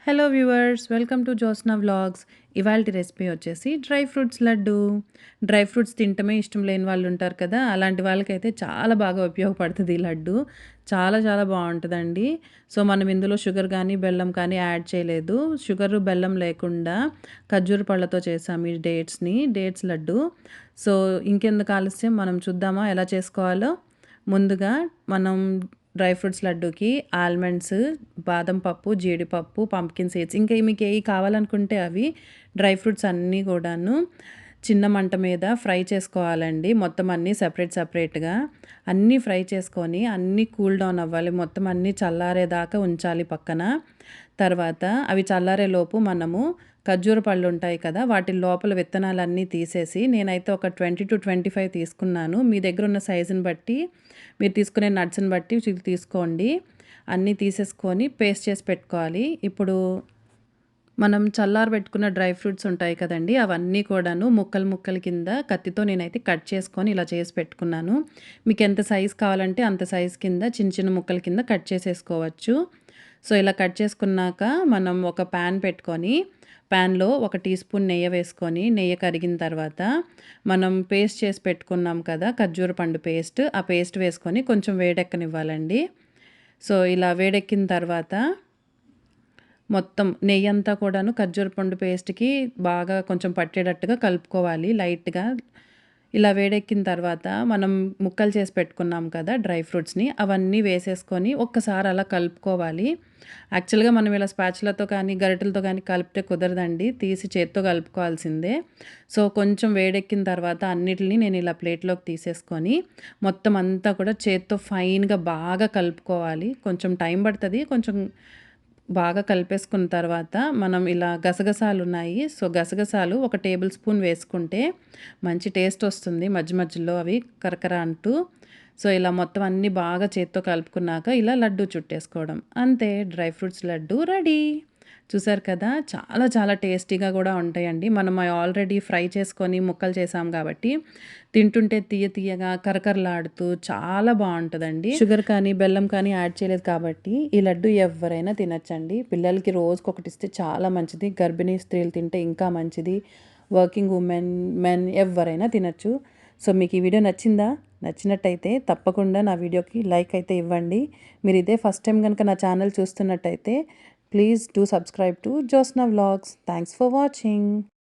Hello viewers, welcome to Josna vlogs. ఇవాల్టి recipe వచ్చేసి dry fruits laddu. Dry fruits తింటమే ఇష్టం లేని వాళ్ళు ఉంటారు కదా, అలాంటి వాళ్ళకైతే చాలా బాగా ఉపయోగపడుతుంది ఈ లడ్డు. చాలా చాలా బాగుంటుందండి. సో మనం ఇందులో షుగర్ కానీ బెల్లం కానీ యాడ్ చేయలేదు. షుగరు బెల్లం లేకుండా ఖర్జూర పళ్ళతో చేసాము ఈ డేట్స్ లడ్డు. సో ఇంకెందుకు ఆలస్యం, మనం చూద్దామా ఎలా చేసుకోవాలో. ముందుగా మనం డ్రై ఫ్రూట్స్ లడ్డూకి ఆల్మండ్స్, బాదం పప్పు, జీడిపప్పు, పంప్కిన్ సీడ్స్, ఇంకా మీకు ఏవి కావాలనుకుంటే అవి డ్రై ఫ్రూట్స్ అన్నీ కూడాను చిన్న మంట మీద ఫ్రై చేసుకోవాలండి. మొత్తం అన్నీ సపరేట్గా అన్నీ ఫ్రై చేసుకొని అన్నీ కూల్ డౌన్ అవ్వాలి. మొత్తం అన్నీ చల్లారేదాకా ఉంచాలి పక్కన. తర్వాత అవి చల్లారేలోపు మనము ఖర్జూర పళ్ళు ఉంటాయి కదా, వాటి లోపల విత్తనాలన్నీ తీసేసి, నేనైతే ఒక 20 to 25 తీసుకున్నాను. మీ దగ్గర ఉన్న సైజుని బట్టి, మీరు తీసుకునే నట్స్ని బట్టి తీసుకోండి. అన్నీ తీసేసుకొని పేస్ట్ చేసి పెట్టుకోవాలి. ఇప్పుడు మనం చల్లారబెట్టుకున్న డ్రై ఫ్రూట్స్ ఉంటాయి కదండి, అవన్నీ కూడాను ముక్కలు కింద కత్తితో నేనైతే కట్ చేసుకొని ఇలా చేసి పెట్టుకున్నాను. మీకు ఎంత సైజు కావాలంటే అంత సైజు కింద చిన్న ముక్కల కింద కట్ చేసేసుకోవచ్చు. సో ఇలా కట్ చేసుకున్నాక మనం ఒక ప్యాన్ పెట్టుకొని, ప్యాన్లో 1 టీ స్పూన్ నెయ్యి వేసుకొని, నెయ్యి కరిగిన తర్వాత మనం పేస్ట్ చేసి పెట్టుకున్నాం కదా ఖర్జూర పండు పేస్ట్, ఆ పేస్ట్ వేసుకొని కొంచెం వేడెక్కనివ్వాలండి. సో ఇలా వేడెక్కిన తర్వాత మొత్తం నెయ్యి అంతా కూడాను ఖర్జూర పండు పేస్ట్కి బాగా కొంచెం పట్టేటట్టుగా కలుపుకోవాలి లైట్గా. ఇలా వేడెక్కిన తర్వాత మనం ముక్కలు చేసి పెట్టుకున్నాం కదా డ్రై ఫ్రూట్స్ని, అవన్నీ వేసేసుకొని ఒక్కసారి అలా కలుపుకోవాలి. యాక్చువల్గా మనం ఇలా స్పాచులతో కానీ గరిటెలతో కానీ కలిపితే కుదరదండి, తీసి చేత్తో కలుపుకోవాల్సిందే. సో కొంచెం వేడెక్కిన తర్వాత అన్నిటిని నేను ఇలా ప్లేట్లోకి తీసేసుకొని మొత్తం అంతా కూడా చేత్తో ఫైన్గా బాగా కలుపుకోవాలి. కొంచెం టైం పడుతుంది. కొంచెం బాగా కలిపేసుకున్న తర్వాత మనం ఇలా గసగసాలు ఉన్నాయి, సో గసగసాలు 1 టేబుల్ స్పూన్ వేసుకుంటే మంచి టేస్ట్ వస్తుంది మధ్య మధ్యలో అవి కరకర అంటూ. సో ఇలా మొత్తం అన్నీ బాగా చేత్తో కలుపుకున్నాక ఇలా లడ్డు చుట్టేసుకోవడం అంతే. Dry fruits laddu ready. చూసారు కదా, చాలా చాలా టేస్టీగా కూడా ఉంటాయండి. మనం ఆల్రెడీ ఫ్రై చేసుకొని ముక్కలు చేసాం కాబట్టి తింటుంటే తీయగా కరకరలాడుతూ చాలా బాగుంటుందండి. షుగర్ కానీ బెల్లం కానీ యాడ్ చేయలేదు కాబట్టి ఈ లడ్డు ఎవరైనా తినచ్చండి. పిల్లలకి రోజుకొకటి ఇస్తే చాలా మంచిది. గర్భిణీ స్త్రీలు తింటే ఇంకా మంచిది. వర్కింగ్ ఉమెన్, మెన్ ఎవరైనా తినచ్చు. సో మీకు ఈ వీడియో నచ్చిందా? నచ్చినట్టయితే తప్పకుండా నా వీడియోకి లైక్ అయితే ఇవ్వండి. మీరు ఇదే ఫస్ట్ టైం కనుక నా ఛానల్ చూస్తున్నట్టయితే please do subscribe to Josna Vlogs. Thanks for watching.